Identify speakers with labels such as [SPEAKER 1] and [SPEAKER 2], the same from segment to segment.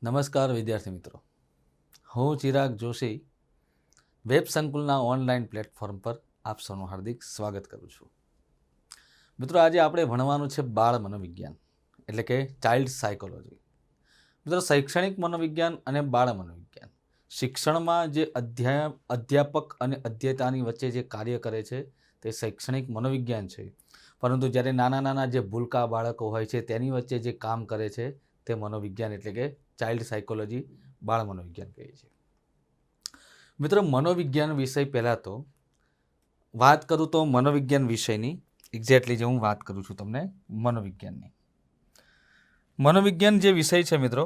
[SPEAKER 1] નમસ્કાર વિદ્યાર્થી મિત્રો, હું ચિરાગ જોશી વેબ સંકુલના ઓનલાઈન પ્લેટફોર્મ પર આપ સૌનું હાર્દિક સ્વાગત કરું છું. મિત્રો, આજે આપણે ભણવાનું છે બાળ મનોવિજ્ઞાન એટલે કે ચાઇલ્ડ સાયકોલોજી. મિત્રો, શૈક્ષણિક મનોવિજ્ઞાન અને બાળ મનોવિજ્ઞાન શિક્ષણમાં જે અધ્યાપક અને અધ્યેતાની વચ્ચે જે કાર્ય કરે છે તે શૈક્ષણિક મનોવિજ્ઞાન છે. પરંતુ જ્યારે નાના નાના જે ભૂલકા બાળકો હોય છે તેની વચ્ચે જે કામ કરે છે તે મનોવિજ્ઞાન એટલે કે ચાઇલ્ડ સાયકોલોજી, બાળ મનોવિજ્ઞાન કહીએ છીએ. મિત્રો, મનોવિજ્ઞાન વિષય પહેલાં તો વાત કરું તો મનોવિજ્ઞાન વિષયની એક્ઝેક્ટલી જે હું વાત કરું છું તમને મનોવિજ્ઞાનની. મનોવિજ્ઞાન જે વિષય છે મિત્રો,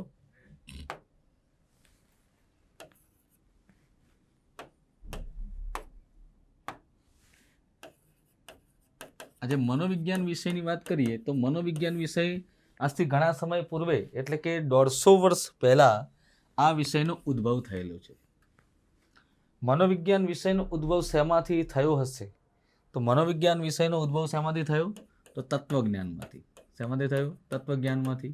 [SPEAKER 1] આજે મનોવિજ્ઞાન વિષયની વાત કરીએ તો મનોવિજ્ઞાન વિષય આજથી ઘણા સમય પૂર્વે એટલે કે 150 વર્ષ પહેલાં આ વિષયનો ઉદ્ભવ થયેલો છે. મનોવિજ્ઞાન વિષયનો ઉદ્ભવ શેમાંથી થયો હશે? તો મનોવિજ્ઞાન વિષયનો ઉદ્ભવ શેમાંથી થયો? તો તત્વજ્ઞાનમાંથી. શેમાંથી થયો? તત્વજ્ઞાનમાંથી.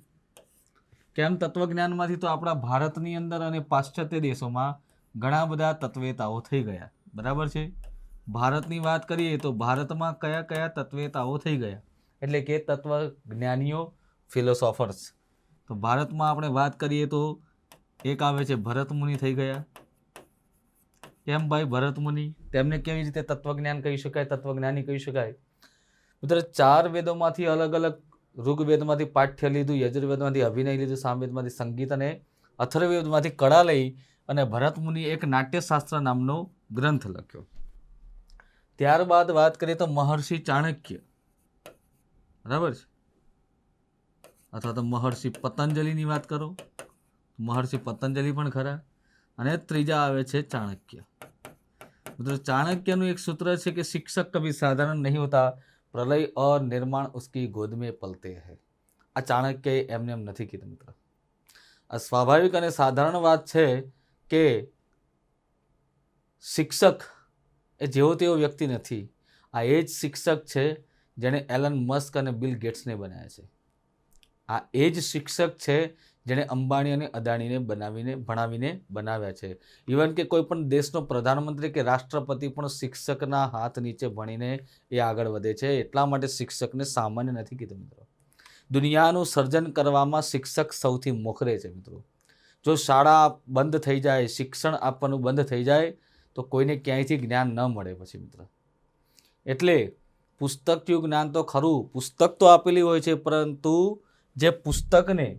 [SPEAKER 1] કેમ તત્વજ્ઞાનમાંથી? તો આપણા ભારતની અંદર અને પાશ્ચાત્ય દેશોમાં ઘણા બધા તત્વેતાઓ થઈ ગયા. બરાબર છે. ભારતની વાત કરીએ તો ભારતમાં કયા કયા તત્વેતાઓ થઈ ગયા એટલે કે તત્વજ્ઞાનીઓ, ફિલોસોફર્સ. તો ભારતમાં આપણે વાત કરીએ તો એક આવે છે ભરતમુનિ થઈ ગયા. કેમ ભાઈ ભરતમુનિ? તેમને કેવી રીતે તત્વજ્ઞાન કહી શકાય, તત્વજ્ઞાની કહી શકાય? મિત્રો, 4 વેદોમાંથી અલગ અલગ, ઋગ્વેદમાંથી પાઠ્ય લીધું, યજુર્વેદમાંથી અભિનય લીધું, સામવેદમાંથી સંગીત અને અથર્વવેદમાંથી કળા લઈ અને ભરતમુનિ એક નાટ્યશાસ્ત્ર નામનો ગ્રંથ લખ્યો. ત્યારબાદ વાત કરીએ તો મહર્ષિ ચાણક્ય, બરાબર છે, અથવા તો મહર્ષિ પતંજલિની વાત કરો, મહર્ષિ પતંજલિ પણ ખરા. અને ત્રીજા આવે છે ચાણક્ય. મિત્રો, ચાણક્યનું એક સૂત્ર છે કે શિક્ષક કભી સાધારણ નહીં હોતા, પ્રલય और निर्माण उसकी गोद में पलते हैं. આ ચાણક્યએ એમને એમ નથી કીધું મિત્રો. આ સ્વાભાવિક અને સાધારણ વાત છે કે શિક્ષક એ જેવો તેવો વ્યક્તિ નથી. આ એ જ શિક્ષક છે જેણે એલન મસ્ક અને બિલ ગેટ્સને બનાવ્યા છે. આ એ જ શિક્ષક છે જેણે અંબાણી અને અદાણીને ભણાવીને બનાવ્યા છે. ઇવન કે કોઈ પણ દેશનો પ્રધાનમંત્રી કે રાષ્ટ્રપતિ પણ શિક્ષકના હાથ નીચે ભણીને એ આગળ વધે છે. એટલા માટે શિક્ષકને સામાન્ય નથી કીધું મિત્રો. દુનિયાનું સર્જન કરવામાં શિક્ષક સૌથી મોખરે છે મિત્રો. જો શાળા બંધ થઈ જાય, શિક્ષણ આપવાનું બંધ થઈ જાય તો કોઈને ક્યાંયથી જ્ઞાન ન મળે પછી મિત્રો. એટલે પુસ્તકયું જ્ઞાન તો ખરું, પુસ્તક તો આપેલી હોય છે, પરંતુ જે પુસ્તકને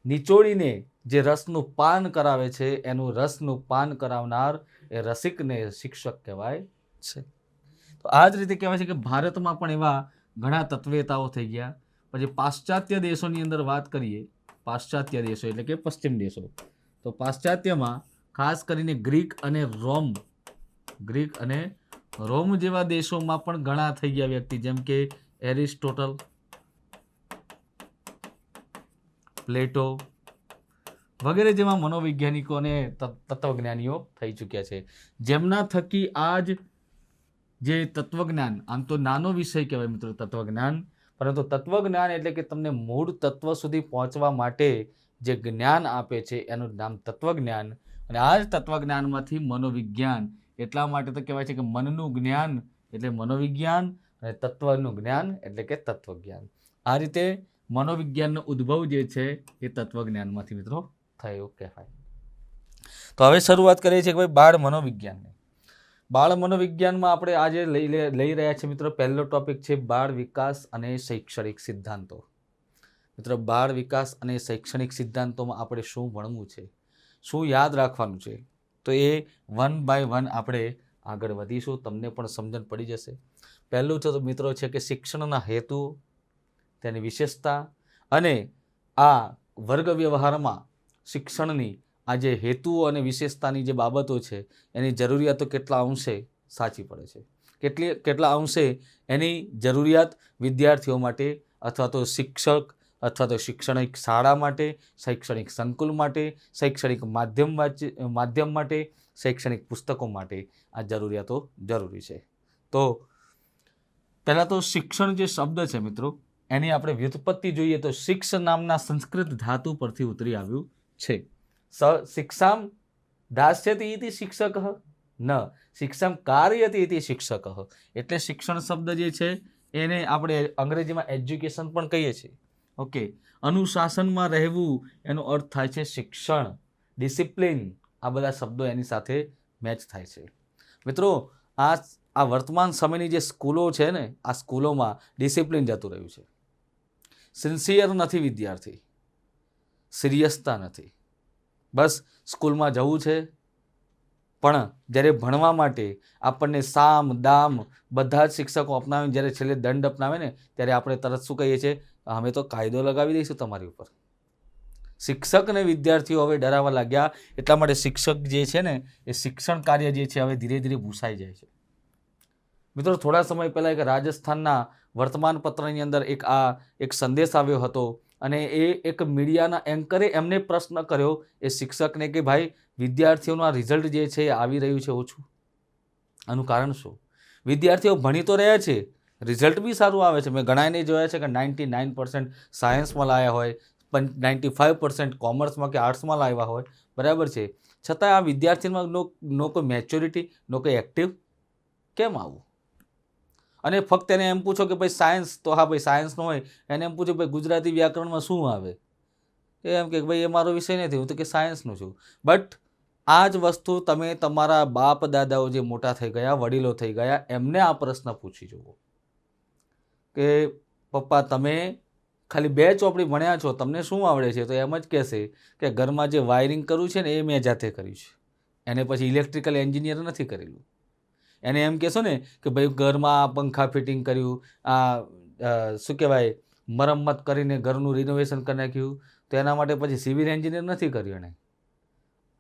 [SPEAKER 1] નિચોડીને જે રસનું પાન કરાવે છે એનું રસનું પાન કરાવનાર એ રસિકને શિક્ષક કહેવાય છે. તો આ જ રીતે કહેવાય છે કે ભારતમાં પણ એવા ઘણા તત્વેતાઓ થઈ ગયા. પછી પાશ્ચાત્ય દેશોની અંદર વાત કરીએ, પાશ્ચાત્ય દેશો એટલે કે પશ્ચિમ દેશો, તો પાશ્ચાત્યમાં ખાસ કરીને ગ્રીક અને રોમ જેવા દેશોમાં પણ ઘણા થઈ ગયા વ્યક્તિ, જેમ કે એરિસ્ટોટલ, પ્લેટો વગેરે જેવા મનોવૈજ્ઞાનિકો અને તત્વજ્ઞાનીઓ થઈ ચૂક્યા છે, જેમના થકી આજ જે તત્વજ્ઞાન, આમ તો નાનો વિષય કહેવાય મિત્રો તત્વજ્ઞાન, પરંતુ તત્વજ્ઞાન એટલે કે તમને મૂળ તત્વ સુધી પહોંચવા માટે જે જ્ઞાન આપે છે એનું નામ તત્વજ્ઞાન. અને આ જ તત્વજ્ઞાનમાંથી મનોવિજ્ઞાન, એટલા માટે તો કહેવાય છે કે મનનું જ્ઞાન એટલે મનોવિજ્ઞાન અને તત્વનું જ્ઞાન એટલે કે તત્વજ્ઞાન. આ રીતે મનોવિજ્ઞાનનો ઉદ્ભવ જે છે એ તત્વજ્ઞાનમાંથી મિત્રો થયો કહેવાય. તો હવે શરૂઆત કરીએ છીએ કે ભાઈ બાળ મનોવિજ્ઞાનની. બાળ મનોવિજ્ઞાનમાં આપણે આજે લઈ રહ્યા છીએ મિત્રો, પહેલો ટોપિક છે બાળ વિકાસ અને શૈક્ષણિક સિદ્ધાંતો. મિત્રો, બાળ વિકાસ અને શૈક્ષણિક સિદ્ધાંતોમાં આપણે શું ભણવું છે, શું યાદ રાખવાનું છે, તો એ 1 by 1 આપણે આગળ વધીશું, તમને પણ સમજણ પડી જશે. પહેલું તો મિત્રો છે કે શિક્ષણના હેતુ, તેની વિશેષતા અને આ વર્ગ વ્યવહારમાં શિક્ષણની આ જે હેતુઓ અને વિશેષતાની જે બાબતો છે એની જરૂરિયાતો કેટલા અંશે સાચી પડે છે, કેટલા અંશે એની જરૂરિયાત વિદ્યાર્થીઓ માટે અથવા તો શિક્ષક અથવા તો શૈક્ષણિક શાળા માટે, શૈક્ષણિક સંકુલ માટે, શૈક્ષણિક માધ્યમ માટે, શૈક્ષણિક પુસ્તકો માટે આ જરૂરિયાતો જરૂરી છે. તો પહેલાં તો શિક્ષણ જે શબ્દ છે મિત્રો એની આપણે વ્યુત્પત્તિ જોઈએ તો શિક્ષ નામના સંસ્કૃત ધાતુ પરથી ઉતરી આવ્યું છે. શિક્ષામ દાસ્યતિ ઇતિ શિક્ષકઃ ન શિક્ષામ કારયતિ ઇતિ શિક્ષકઃ. એટલે શિક્ષણ શબ્દ જે છે એને આપણે અંગ્રેજીમાં એજ્યુકેશન પણ કહીએ છીએ. ઓકે, અનુશાસનમાં રહેવું એનો અર્થ થાય છે શિક્ષણ, ડિસિપ્લિન. આ બધા શબ્દો એની સાથે મેચ થાય છે. મિત્રો, આ વર્તમાન સમયની જે સ્કૂલો છે ને, આ સ્કૂલોમાં ડિસિપ્લિન જતું રહ્યું છે. સિન્સિયર નથી વિદ્યાર્થી, સિરિયસતા નથી. બસ સ્કૂલમાં જવું છે, પણ જ્યારે ભણવા માટે આપણને સામ દામ બધા જ શિક્ષકો અપનાવીને જ્યારે છેલ્લે દંડ અપનાવે ને, ત્યારે આપણે તરત શું કહીએ છીએ? અમે તો કાયદો લગાવી દઈશું તમારી ઉપર. શિક્ષકને વિદ્યાર્થીઓ હવે ડરાવવા લાગ્યા. એટલા માટે શિક્ષક જે છે ને, એ શિક્ષણ કાર્ય જે છે હવે ધીરે ધીરે ભૂસાઈ જાય છે. મિત્રો, થોડા સમય પહેલાં એક રાજસ્થાનના વર્તમાન પત્રની અંદર એક સંદેશ આવ્યો હતો, અને એ એક મીડિયાના એન્કરે એમને પ્રશ્ન કર્યો એ શિક્ષકને કે ભાઈ, વિદ્યાર્થીઓનું આ રિઝલ્ટ જે છે એ આવી રહ્યું છે ઓછું, આનું કારણ શું? વિદ્યાર્થીઓ ભણી તો રહ્યા છે, રિઝલ્ટ બી સારું આવે છે. મેં ઘણાને જોયા છે કે 99% સાયન્સમાં લાવ્યા હોય, 95% કોમર્સમાં કે આર્ટ્સમાં લાવ્યા હોય, બરાબર છે. છતાં આ વિદ્યાર્થીમાં નો કોઈ મેચ્યોરિટી, નો કોઈ એક્ટિવ. કેમ આવું? અને ફક્ત એને એમ પૂછો કે ભાઈ સાયન્સ, તો હા ભાઈ સાયન્સનો હોય, એને એમ પૂછો ભાઈ ગુજરાતી વ્યાકરણમાં શું આવે, એમ કે ભાઈ એ મારો વિષય નથી, હું તો કે સાયન્સનું છું. બટ આ જ વસ્તુ તમે તમારા બાપ દાદાઓ જે મોટા થઈ ગયા, વડીલો થઈ ગયા, એમને આ પ્રશ્ન પૂછી જુઓ કે પપ્પા, તમે ખાલી 2 ચોપડી ભણ્યા છો, તમને શું આવડે છે? તો એમ જ કહેશે કે ઘરમાં જે વાયરિંગ કરવું છે ને, એ મેં જાતે કર્યું છે. એને પછી ઇલેક્ટ્રિકલ એન્જિનિયર નથી કરેલું. એને એમ કહેશો ને કે ભાઈ ઘરમાં પંખા ફિટિંગ કર્યું, શું કહેવાય, મરમ્મત કરીને ઘરનું રિનોવેશન કરી નાખ્યું, તો એના માટે પછી સિવિલ એન્જિનિયર નથી કર્યું એણે.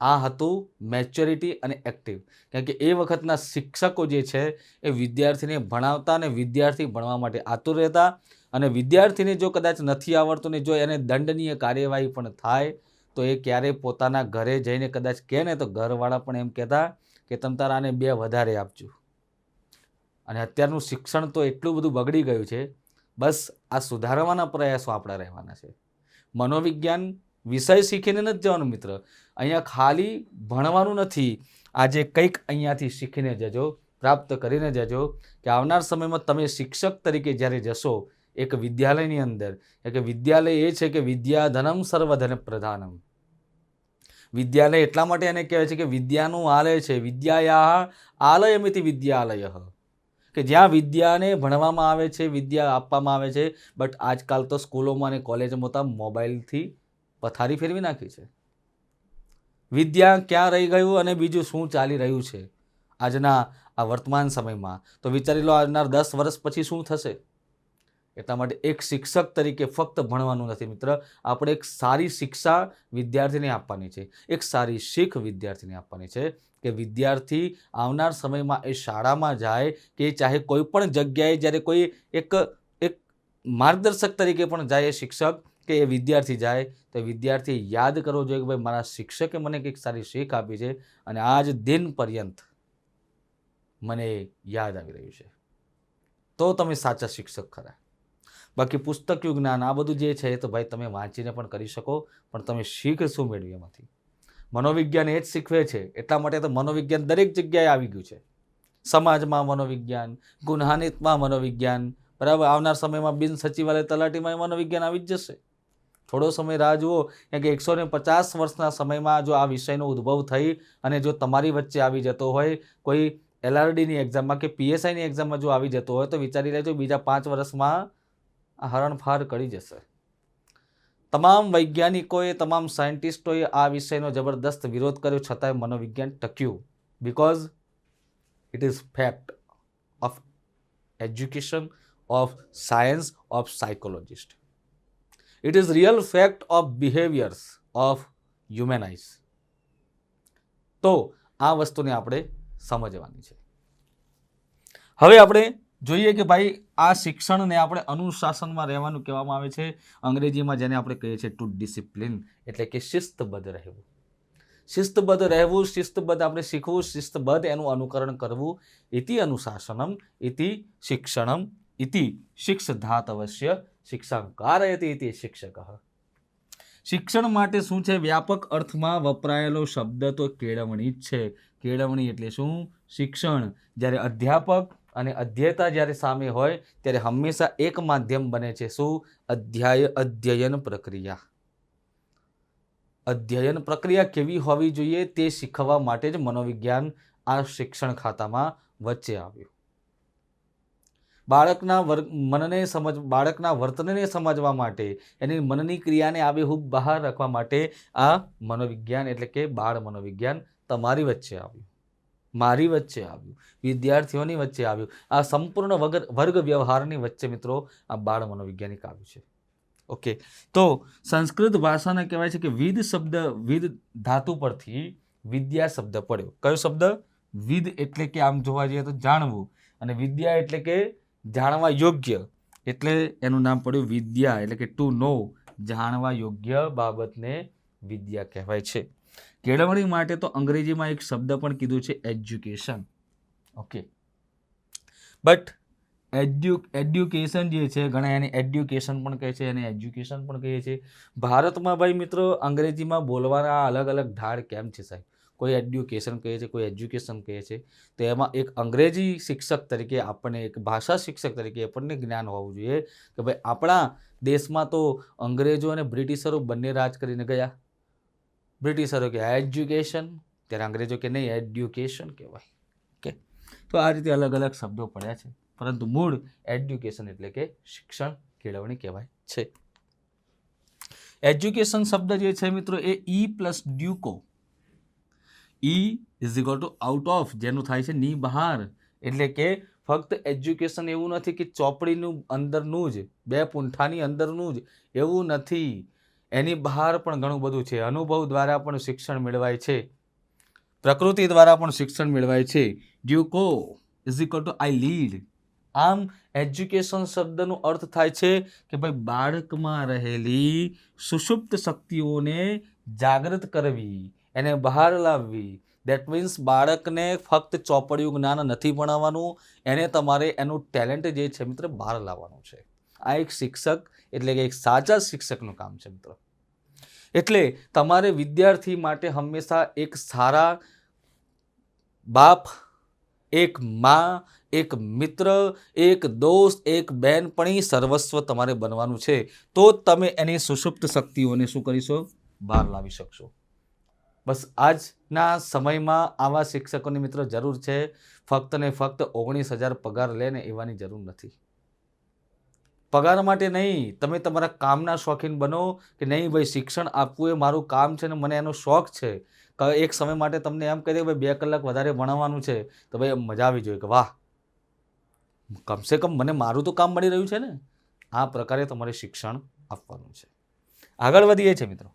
[SPEAKER 1] આ હતું મેચ્યોરિટી અને એક્ટિવ. કારણ કે એ વખતના શિક્ષકો જે છે એ વિદ્યાર્થીને ભણાવતા અને વિદ્યાર્થી ભણવા માટે આતુર રહેતા. અને વિદ્યાર્થીને જો કદાચ નથી આવડતું ને જો એને દંડનીય કાર્યવાહી પણ થાય, તો એ ક્યારેય પોતાના ઘરે જઈને કદાચ કહે ને, તો ઘરવાળા પણ એમ કહેતા કે તમ તારા આને 2 વધારે આપજો. અને અત્યારનું શિક્ષણ તો એટલું બધું બગડી ગયું છે. બસ આ સુધારવાના પ્રયાસો આપણા રહેવાના છે. મનોવિજ્ઞાન વિષય શીખીને નથી જવાનું મિત્ર. અહીંયા ખાલી ભણવાનું નથી. આજે કંઈક અહીંયાથી શીખીને જજો, પ્રાપ્ત કરીને જજો, કે આવનાર સમયમાં તમે શિક્ષક તરીકે જ્યારે જશો એક વિદ્યાલયની અંદર, કે વિદ્યાલય એ છે કે વિદ્યાધનમ સર્વધન પ્રધાનમ. વિદ્યાલય એટલા માટે એને કહેવાય છે કે વિદ્યાનું આલય છે. વિદ્યાયા આલયમિતિ વિદ્યાલય, કે જ્યાં વિદ્યાને ભણવામાં આવે છે, વિદ્યા આપવામાં આવે છે. બટ આજકાલ તો સ્કૂલોમાં અને કોલેજોમાં તો મોબાઈલથી પથારી ફેરવી નાખી છે. વિદ્યા ક્યાં રહી ગયું અને બીજું શું ચાલી રહ્યું છે આજના આ વર્તમાન સમયમાં, તો વિચારી લો આજના 10 વર્ષ પછી શું થશે. એટલા માટે એક શિક્ષક તરીકે ફક્ત ભણવાનું નથી મિત્ર, આપણે એક સારી શિક્ષા વિદ્યાર્થીને આપવાની છે, એક સારી શીખ વિદ્યાર્થીને આપવાની છે, કે વિદ્યાર્થી આવનાર સમયમાં એ શાળામાં જાય કે ચાહે કોઈ પણ જગ્યાએ જ્યારે કોઈ એક માર્ગદર્શક તરીકે પણ જાય એ શિક્ષક કે એ વિદ્યાર્થી જાય, તો વિદ્યાર્થી યાદ કરવો જોઈએ કે ભાઈ મારા શિક્ષકે મને કંઈક સારી શીખ આપી છે અને આજ દિન પર્યંત મને યાદ આવી રહ્યું છે. તો તમે સાચા શિક્ષક ખરા. બાકી પુસ્તકયું જ્ઞાન આ બધું જે છે એ તો ભાઈ તમે વાંચીને પણ કરી શકો, પણ તમે શીખ શું મેળવી એમાંથી? મનોવિજ્ઞાન એ જ શીખવે છે. એટલા માટે તો મનોવિજ્ઞાન દરેક જગ્યાએ આવી ગયું છે. સમાજમાં મનોવિજ્ઞાન, ગુન્હાનીતમાં મનોવિજ્ઞાન, બરાબર. આવનાર સમયમાં બિન સચિવાલય તલાટીમાં મનોવિજ્ઞાન આવી જ જશે. થોડો સમય રાહ જુઓ, કારણ કે 150 વર્ષના સમયમાં જો આ વિષયનો ઉદ્ભવ થઈ અને જો તમારી વચ્ચે આવી જતો હોય, કોઈ LRDની એક્ઝામમાં કે PSIની એક્ઝામમાં જો આવી જતો હોય, તો વિચારી લેજો બીજા 5 વર્ષમાં આ હરણફાળ કરી જશે. તમામ વૈજ્ઞાનિકોએ, તમામ સાયન્ટિસ્ટોએ આ વિષયનો જબરદસ્ત વિરોધ કર્યો, છતાંય મનોવિજ્ઞાન ટક્યું. Because it is fact of education, of science, of psychologist. It is real fact of behaviours of human eyes. તો આ વસ્તુને આપણે સમજવાની છે. હવે આપણે જોઈએ કે ભાઈ આ શિક્ષણને આપણે અનુશાસનમાં રહેવાનું કહેવામાં આવે છે. અંગ્રેજીમાં જેને આપણે કહીએ છીએ ટુ ડિસિપ્લિન, એટલે કે શિસ્તબદ્ધ રહેવું. શિસ્તબદ્ધ રહેવું, શિસ્તબદ્ધ આપણે શીખવું, શિસ્તબદ્ધ એનું અનુકરણ કરવું. ઇતિ અનુશાસનમ, ઇતિ શિક્ષણમ, ઇતિ શિક્ષધાત અવશ્ય શિક્ષા કારયતિ ઇતિ શિક્ષક. શિક્ષણ માટે શું છે? વ્યાપક અર્થમાં વપરાયેલો શબ્દ તો કેળવણી જ છે. કેળવણી એટલે શું? શિક્ષણ. જ્યારે અધ્યાપક અને અધ્યેતા જ્યારે સામે હોય ત્યારે હંમેશા એક માધ્યમ બને છે. શું? અધ્યયન પ્રક્રિયા. અધ્યયન પ્રક્રિયા કેવી હોવી જોઈએ તે શીખવવા માટે જ મનોવિજ્ઞાન આ શિક્ષણ ખાતામાં વચ્ચે આવ્યું. બાળકના વર્તનને સમજવા માટે, એની મનની ક્રિયાને આબેહૂબ બહાર રાખવા માટે આ મનોવિજ્ઞાન એટલે કે બાળ મનોવિજ્ઞાન તમારી વચ્ચે આવ્યું, મારી વચ્ચે આવ્યું, વિદ્યાર્થીઓની વચ્ચે આવ્યું. આ સંપૂર્ણ વર્ગ વ્યવહારની વચ્ચે મિત્રો આ બાળ મનોવૈજ્ઞાનિક આવ્યું છે. ઓકે, તો સંસ્કૃત ભાષાને કહેવાય છે કે વિદ ધાતુ પરથી વિદ્યા શબ્દ પડ્યો. કયો શબ્દ? વિદ એટલે કે આમ જોવા જઈએ તો જાણવું, અને વિદ્યા એટલે કે જાણવા યોગ્ય, એટલે એનું નામ પડ્યું વિદ્યા, એટલે કે ટુ નો. જાણવા યોગ્ય બાબતને વિદ્યા કહેવાય છે. કેળવણી માટે તો અંગ્રેજીમાં એક શબ્દ પણ કીધું છે, એજ્યુકેશન. ઓકે, બટ એડ્યુકેશન જે છે, ઘણા એને એડ્યુકેશન પણ કહે છે અને એજ્યુકેશન પણ કહીએ છીએ. ભારતમાં ભાઈ મિત્રો અંગ્રેજીમાં બોલવાના અલગ અલગ ઢાળ કેમ છે સાહેબ? કોઈ એડ્યુકેશન કહે છે, કોઈ એજ્યુકેશન કહે છે. તો એમાં એક અંગ્રેજી શિક્ષક તરીકે આપણને, એક ભાષા શિક્ષક તરીકે આપણને જ્ઞાન હોવું જોઈએ કે ભાઈ આપણા દેશમાં તો અંગ્રેજો અને બ્રિટિશરો બંને રાજ કરીને ગયા. બ્રિટિશરો કે એજ્યુકેશન, ત્યારે અંગ્રેજો કે નહીં એડ્યુકેશન કહેવાય. ઓકે, તો આ રીતે અલગ અલગ શબ્દો પડ્યા છે, પરંતુ મૂળ એડ્યુકેશન એટલે કે શિક્ષણ, કેળવણી કહેવાય છે. એજ્યુકેશન શબ્દ જે છે મિત્રો એ ઈ પ્લસ ડ્યુકો, E is equal to out of, જેનું થાય છે ની બહાર. એટલે કે ફક્ત એજ્યુકેશન એવું નથી કે ચોપડીનું અંદરનું જ, બે પૂંઠાની અંદરનું જ, એવું નથી. એની બહાર પણ ઘણું બધું છે. અનુભવ દ્વારા પણ શિક્ષણ મેળવાય છે, પ્રકૃતિ દ્વારા પણ શિક્ષણ મેળવાય છે. ડ્યુકો is equal to I lead. આમ એજ્યુકેશન શબ્દનો અર્થ થાય છે કે ભાઈ બાળકમાં રહેલી સુષુપ્ત શક્તિઓને જાગૃત કરવી, એને બહાર લાવવી. દેટ મીન્સ બાળકને ફક્ત ચોપડિયું જ્ઞાન નથી ભણાવવાનું, એને તમારે એનું ટેલેન્ટ જે છે મિત્ર બહાર લાવવાનું છે. આ એક શિક્ષક એટલે કે એક સાચા શિક્ષકનું કામ છે મિત્રો. એટલે તમારે વિદ્યાર્થી માટે હંમેશા એક સારા બાપ, એક માં, એક મિત્ર, એક દોસ્ત, એક બહેનપણી, સર્વસ્વ તમારે બનવાનું છે. તો તમે એની સુષુપ્ત શક્તિઓને શું કરીશો? બહાર લાવી શકશો. બસ આજના સમયમાં આવા શિક્ષકોની મિત્રો જરૂર છે. ફક્ત ને ફક્ત 19,000 પગાર લે ને એવાની જરૂર નથી. પગાર માટે નહીં, તમે તમારા કામના શોખીન બનો કે નહીં ભાઈ શિક્ષણ આપવું એ મારું કામ છે ને મને એનો શોખ છે. એક સમય માટે તમને એમ કહી દે ભાઈ 2 કલાક વધારે ભણાવવાનું છે, તો ભાઈ મજા આવી જોઈએ કે વાહ, કમસે કમ મને મારું તો કામ મળી રહ્યું છે ને. આ પ્રકારે તમારે શિક્ષણ આપવાનું છે. આગળ વધીએ છીએ મિત્રો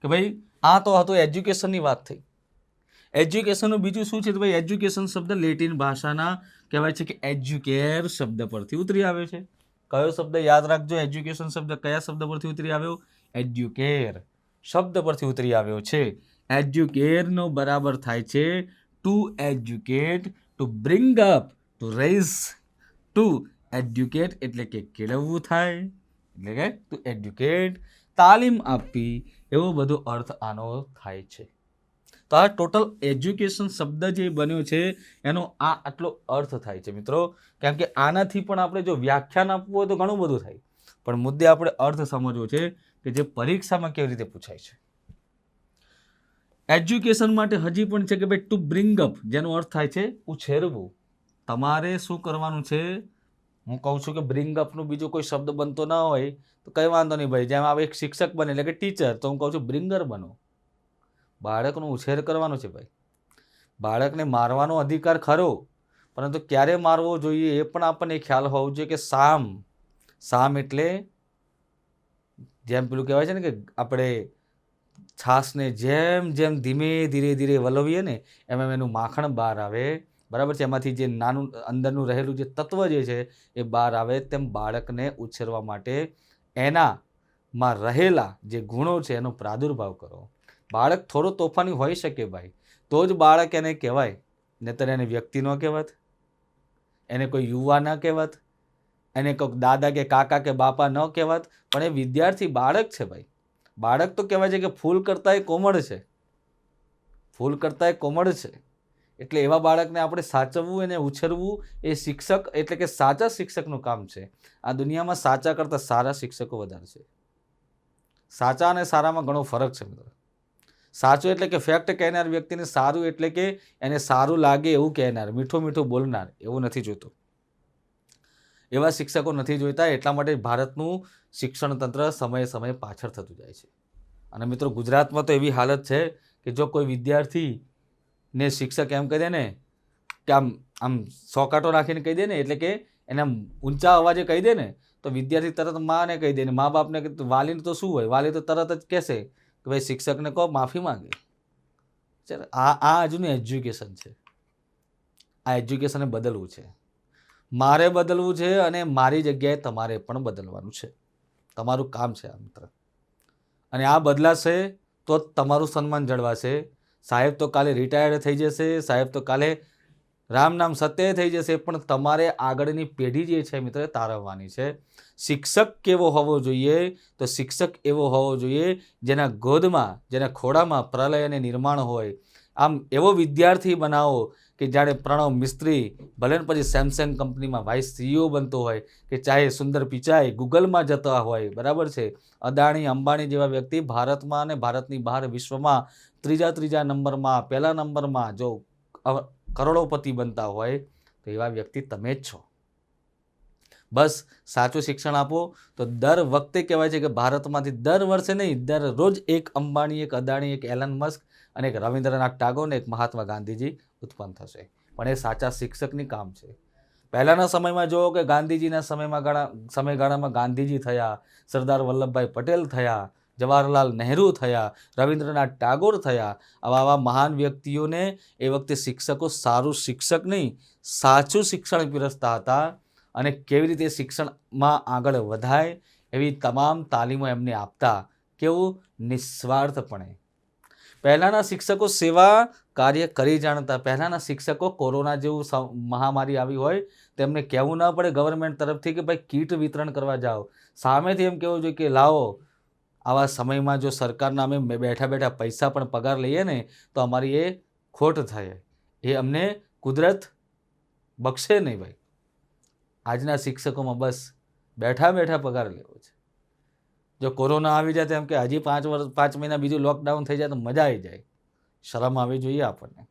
[SPEAKER 1] કે ભાઈ આ તો હતું એજ્યુકેશનની વાત થઈ. એજ્યુકેશનનું બીજું શું છે? તો ભાઈ એજ્યુકેશન શબ્દ લેટિન ભાષાના કહેવાય છે કે એજ્યુકેર શબ્દ પરથી ઉતરી આવ્યો છે. કયો શબ્દ? યાદ રાખજો, એજ્યુકેશન શબ્દ કયા શબ્દ પરથી ઉતરી આવ્યો? એજ્યુકેર શબ્દ પરથી ઉતરી આવ્યો છે. એજ્યુકેરનો બરાબર થાય છે to educate, to bring up, to raise. To educate એટલે કે કેળવવું થાય, એટલે કે ટુ એજ્યુકેટ, તાલીમ આપવી, એવો બધો અર્થ આનો થાય છે. તો આ ટોટલ એજ્યુકેશન શબ્દ જે બન્યો છે એનો આ આટલો અર્થ થાય છે મિત્રો. કેમ કે આનાથી પણ આપણે જો વ્યાખ્યાન આપવું હોય તો ઘણું બધું થાય, પણ મુદ્દે આપણે અર્થ સમજવો છે કે જે પરીક્ષામાં કેવી રીતે પૂછાય છે. એજ્યુકેશન માટે હજી પણ છે કે ભાઈ ટુ બ્રિંગ અપ, જેનો અર્થ થાય છે ઉછેરવું. તમારે શું કરવાનું છે? હું કહું છું કે બ્રિંગ અપનું બીજો કોઈ શબ્દ બનતો ના હોય તો કંઈ વાંધો નહીં ભાઈ. જેમ આપણે એક શિક્ષક બને એટલે કે ટીચર, તો હું કહું છું બ્રિંગર બનો. બાળકનો ઉછેર કરવાનો છે ભાઈ. બાળકને મારવાનો અધિકાર ખરો, પરંતુ ક્યારે મારવો જોઈએ એ પણ આપણને ખ્યાલ હોવો જોઈએ કે સામ એટલે જેમ પેલું કહેવાય છે ને કે આપણે છાશને જેમ જેમ ધીરે ધીરે વલોવીએ ને એમ એનું માખણ બહાર આવે, બરાબર છે. એમાંથી જે નાનું અંદરનું રહેલું જે તત્વ જે છે એ બહાર આવે, તેમ બાળકને ઉછેરવા માટે એનામાં રહેલા જે ગુણો છે એનો પ્રાદુર્ભાવ કરો. બાળક થોડો તોફાની હોઈ શકે ભાઈ, તો જ બાળક એને કહેવાય, નહીંતર એને વ્યક્તિ ન કહેવાત, એને કોઈ યુવા ન કહેવાત, એને કોઈક દાદા કે કાકા કે બાપા ન કહેવાત. પણ એ વિદ્યાર્થી બાળક છે ભાઈ. બાળક તો કહેવાય છે કે ફૂલ કરતાંય કોમળ છે, ફૂલ કરતાંય કોમળ છે. એટલે એવા બાળકને આપણે સાચવવું અને ઉછેરવું એ શિક્ષક એટલે કે સાચા શિક્ષકનું કામ છે. આ દુનિયામાં સાચા કરતાં સારા શિક્ષકો વધારે છે. સાચા અને સારામાં ઘણો ફરક છે મિત્રો. સાચું એટલે કે ફેક્ટ કહેનાર વ્યક્તિને સારું એટલે કે એને સારું લાગે એવું કહેનાર, મીઠું મીઠું બોલનાર એવું નથી જોતું. એવા શિક્ષકો નથી જોઈતા. એટલા માટે ભારતનું શિક્ષણ તંત્ર સમયે સમયે પાછળ થતું જાય છે. અને મિત્રો ગુજરાતમાં તો એવી હાલત છે કે જો કોઈ વિદ્યાર્થીને શિક્ષક એમ કહી દે ને કે આમ આમ સોકાટો રાખીને કહી દે ને, એટલે કે એને ઊંચા અવાજે કહી દે ને, તો વિદ્યાર્થી તરત માને કહી દે ને, મા બાપને વાલીને તો શું હોય, વાલી તો તરત જ કહેશે કે ભાઈ શિક્ષકને કહો માફી માંગે. ચાલો આ હજુનું એજ્યુકેશન છે. આ એજ્યુકેશનને બદલવું છે, મારે બદલવું છે અને મારી જગ્યાએ તમારે પણ બદલવાનું છે. તમારું કામ છે આ મિત્ર. અને આ બદલાશે તો જ તમારું સન્માન જળવાશે. સાહેબ તો કાલે રિટાયર્ડ થઈ જશે, સાહેબ તો કાલે રામ નામ સત્ય થઈ જશે, પણ તમારે આગળની પેઢી જે છે મિત્ર તારવવાની છે. શિક્ષક કેવો હોવો જોઈએ? તો શિક્ષક એવો હોવો જોઈએ જેના ગોદમાં, જેના ખોળામાં પ્રલય અને નિર્માણ હોય. આમ એવો વિદ્યાર્થી બનાવો કે જાણે પ્રણવ મિસ્ત્રી ભલે ને પછી સેમસંગ કંપનીમાં વાઇસ CEO બનતો હોય, કે ચાહે સુંદર પિચાઈ ગૂગલમાં જતા હોય, બરાબર છે, અદાણી અંબાણી જેવા વ્યક્તિ ભારતમાં અને ભારતની બહાર વિશ્વમાં ત્રીજા નંબરમાં, પહેલા નંબરમાં જો કરોડોપતિ બનતા હોય તો એવા વ્યક્તિ તમે જ છો. બસ સાચું શિક્ષણ આપો તો દર વખતે કહેવાય છે કે ભારતમાંથી દર વર્ષે નહીં, દરરોજ એક અંબાણી, એક અદાણી, એક એલન મસ્ક અને એક રવિન્દ્રનાથ ટાગોર ને એક મહાત્મા ગાંધીજી ઉત્પન્ન થશે. પણ એ સાચા શિક્ષકની કામ છે. પહેલાના સમયમાં જુઓ કે ગાંધીજીના સમયગાળામાં ગાંધીજી થયા, સરદાર વલ્લભભાઈ પટેલ થયા, જવાહરલાલ નહેરુ થયા, રવિન્દ્રનાથ ટાગોર થયા. આવા મહાન વ્યક્તિઓને એ વખતે શિક્ષકો સારું શિક્ષક નહીં, સાચું શિક્ષણ પીરસતા હતા. અને કેવી રીતે શિક્ષણમાં આગળ વધાય એવી તમામ તાલીમો એમને આપતા. કેવું? નિસ્વાર્થપણે. પહેલાંના શિક્ષકો સેવા કાર્ય કરી જાણતા. પહેલાંના શિક્ષકો કોરોના જેવું મહામારી આવી હોય તેમને કહેવું ન પડે ગવર્મેન્ટ તરફથી કે ભાઈ કીટ વિતરણ કરવા જાઓ. સામેથી એમ કહેવું જોઈએ કે લાવો, આવા સમયમાં જો સરકારના અમે બેઠા બેઠા પૈસા પણ પગાર લઈએ ને તો અમારી એ ખોટ થાય, એ અમને કુદરત બક્ષે નહીં ભાઈ. આજના શિક્ષકોમાં બસ બેઠા બેઠા પગાર લેવો છે. જો કોરોના આવી જાય તો એમ કે હજી 5 મહિના બીજું લોકડાઉન થઈ જાય તો મજા આવી જાય. શરમ આવી જોઈએ આપણને.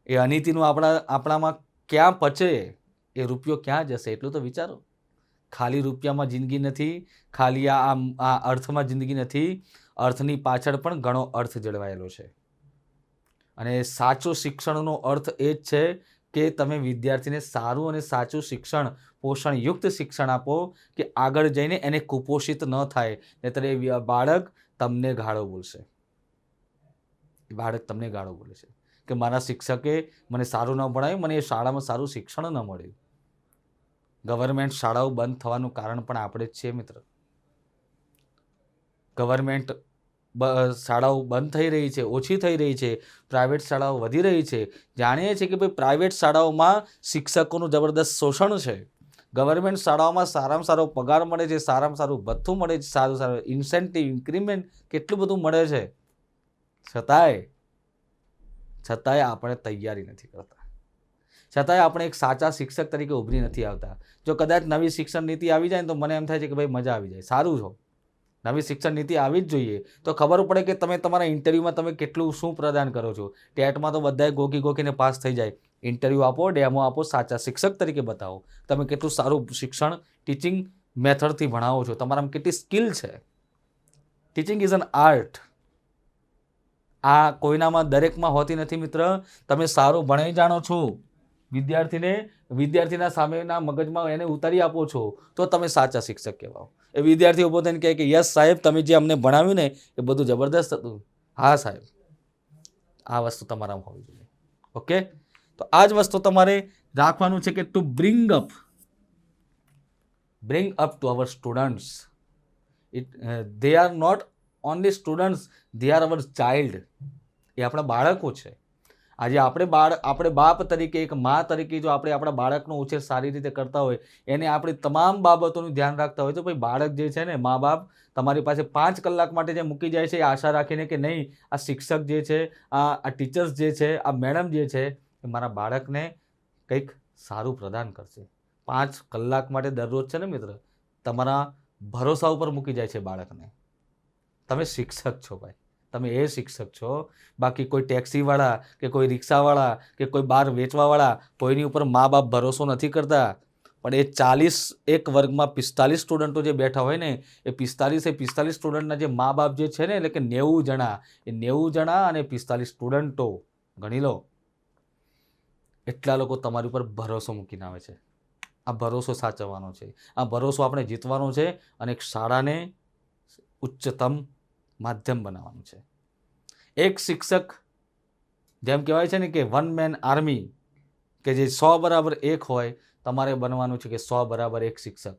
[SPEAKER 1] એ અનીતિનું આપણામાં ક્યાં પચે, એ રૂપિયો ક્યાં જશે એટલું તો વિચારો. ખાલી રૂપિયામાં જિંદગી નથી, ખાલી આ અર્થમાં જિંદગી નથી. અર્થની પાછળ પણ ઘણો અર્થ જળવાયેલો છે. અને સાચું શિક્ષણનો અર્થ એ જ છે કે તમે વિદ્યાર્થીને સારું અને સાચું શિક્ષણ, પોષણયુક્ત શિક્ષણ આપો કે આગળ જઈને એને કુપોષિત ન થાય. નહીંતર એ બાળક તમને ગાળો બોલશે. બાળક તમને ગાળો બોલે છે કે મારા શિક્ષકે મને સારું ન ભણાવ્યું, મને એ શાળામાં સારું શિક્ષણ ન મળ્યું. ગવર્મેન્ટ શાળાઓ બંધ થવાનું કારણ પણ આપણે જ છીએ મિત્ર. ગવર્મેન્ટ શાળાઓ બંધ થઈ રહી છે, ઓછી થઈ રહી છે, પ્રાઇવેટ શાળાઓ વધી રહી છે. જાણીએ છીએ કે ભાઈ પ્રાઇવેટ શાળાઓમાં શિક્ષકોનું જબરદસ્ત શોષણ છે. ગવર્મેન્ટ શાળાઓમાં સારામાં સારો પગાર મળે છે, સારામાં સારું ભથ્થું મળે છે, સારું ઇન્સેન્ટિવ, ઇન્ક્રીમેન્ટ કેટલું બધું મળે છે. છતાંય આપણે તૈયારી નથી કરતા. છતાંય આપણે એક સાચા શિક્ષક તરીકે ઉભરી નથી આવતા. જો કદાચ નવી શિક્ષણ નીતિ આવી જાય ને તો મને એમ થાય છે કે ભાઈ મજા આવી જાય, સારું છો. નવી શિક્ષણ નીતિ આવી જ જોઈએ તો ખબર પડે કે તમે તમારા ઇન્ટરવ્યૂમાં તમે કેટલું શું પ્રદાન કરો છો. ટેટમાં તો બધાએ ગોખીને પાસ થઈ જાય. ઇન્ટરવ્યૂ આપો, ડેમો આપો, સાચા શિક્ષક તરીકે બતાવો તમે કેટલું સારું શિક્ષણ ટીચિંગ મેથડથી ભણાવો છો, તમારામાં કેટલી સ્કિલ છે. Teaching is an art. આ કોઈનામાં દરેકમાં હોતી નથી મિત્ર. તમે સારું ભણાઈ જાણો છો, વિદ્યાર્થીના સામેના મગજમાં એને ઉતારી આપો છો તો તમે સાચા શિક્ષક કહેવાઓ. એ વિદ્યાર્થી ઉભો થઈને કહે કે યસ સાહેબ, તમે જે અમને ભણાવ્યું ને એ બધું જબરદસ્ત હતું. હા સાહેબ, આ વસ્તુ તમારામાં હોવી જોઈએ. ઓકે, તો આ જ વસ્તુ તમારે રાખવાનું છે કે to bring up to our students. They are not only students, they are our child. એ આપણા બાળકો છે. આજે આપણે બાપ તરીકે, એક મા તરીકે જો આપણે આપણા બાળકનો ઉછેર સારી રીતે કરતા હોય, એને આપણી તમામ બાબતોનું ધ્યાન રાખતા હોય, તો ભાઈ બાળક જે છે ને, મા બાપ તમારી પાસે 5 કલાક માટે જે મૂકી જાય છે, એ આશા રાખીને કે નહીં, આ શિક્ષક જે છે, આ ટીચર્સ જે છે, આ મેડમ જે છે, એ મારા બાળકને કંઈક સારું પ્રદાન કરશે. 5 કલાક માટે દરરોજ છે ને મિત્ર, તમારા ભરોસા ઉપર મૂકી જાય છે બાળકને. તમે શિક્ષક છો ભાઈ, તમે એ શિક્ષક છો. બાકી કોઈ ટેક્સીવાળા કે કોઈ રિક્ષાવાળા કે કોઈ બહાર વેચવાવાળા કોઈની ઉપર મા બાપ ભરોસો નથી કરતા. પણ એ 40 એક વર્ગમાં 45 સ્ટુડન્ટો જે બેઠા હોય ને, એ 45 સ્ટુડન્ટના જે મા બાપ જે છે ને, એટલે કે 90 જણા, એ 90 જણા અને 45 સ્ટુડન્ટો ગણી લો, એટલા લોકો તમારી ઉપર ભરોસો મૂકીને આવે છે. આ ભરોસો સાચવવાનો છે, આ ભરોસો આપણે જીતવાનો છે, અને એક શાળાને ઉચ્ચતમ માધ્યમ બનાવવાનું છે. એક શિક્ષક, જેમ કહેવાય છે ને કે 1 મેન આર્મી, કે જે 100 બરાબર 1 હોય, તમારે બનવાનું છે કે 100 બરાબર 1 શિક્ષક,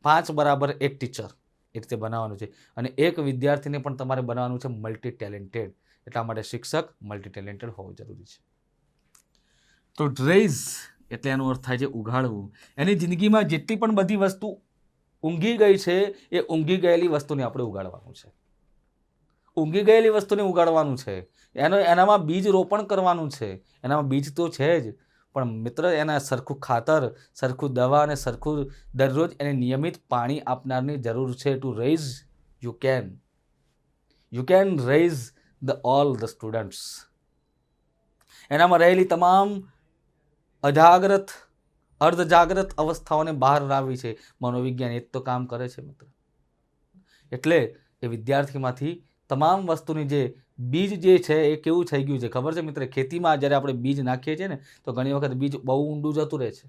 [SPEAKER 1] 5 બરાબર 1 ટીચર, એ રીતે બનાવવાનું છે. અને એક વિદ્યાર્થીને પણ તમારે બનાવવાનું છે મલ્ટી ટેલેન્ટેડ. એટલા માટે શિક્ષક મલ્ટી ટેલેન્ટેડ હોવું જરૂરી છે. તો રેઝ એટલે એનો અર્થ થાય છે ઉઘાડવું. એની જિંદગીમાં જેટલી પણ બધી વસ્તુ ઊંઘી ગઈ છે, એ ઊંઘી ગયેલી વસ્તુને આપણે ઉગાડવાનું છે. ઊંઘી ગયેલી વસ્તુને ઉગાડવાનું છે, એનામાં બીજ રોપણ કરવાનું છે. એનામાં બીજ તો છે જ, પણ મિત્ર એના સરખું ખાતર, સરખું દવા અને સરખું દરરોજ એને નિયમિત પાણી આપનારની જરૂર છે. To raise you can raise all the students. એનામાં રહેલી તમામ અજાગ્રત, અર્ધજાગ્રત અવસ્થાઓને બહાર લાવવી છે. મનોવિજ્ઞાન એ જ તો કામ કરે છે મિત્ર. એટલે એ વિદ્યાર્થીમાંથી તમામ વસ્તુની જે બીજ જે છે, એ કેવું થઈ ગયું છે ખબર છે મિત્ર? ખેતીમાં જ્યારે આપણે બીજ નાખીએ છીએ ને, તો ઘણી વખત બીજ બહુ ઊંડું જતું રહે છે,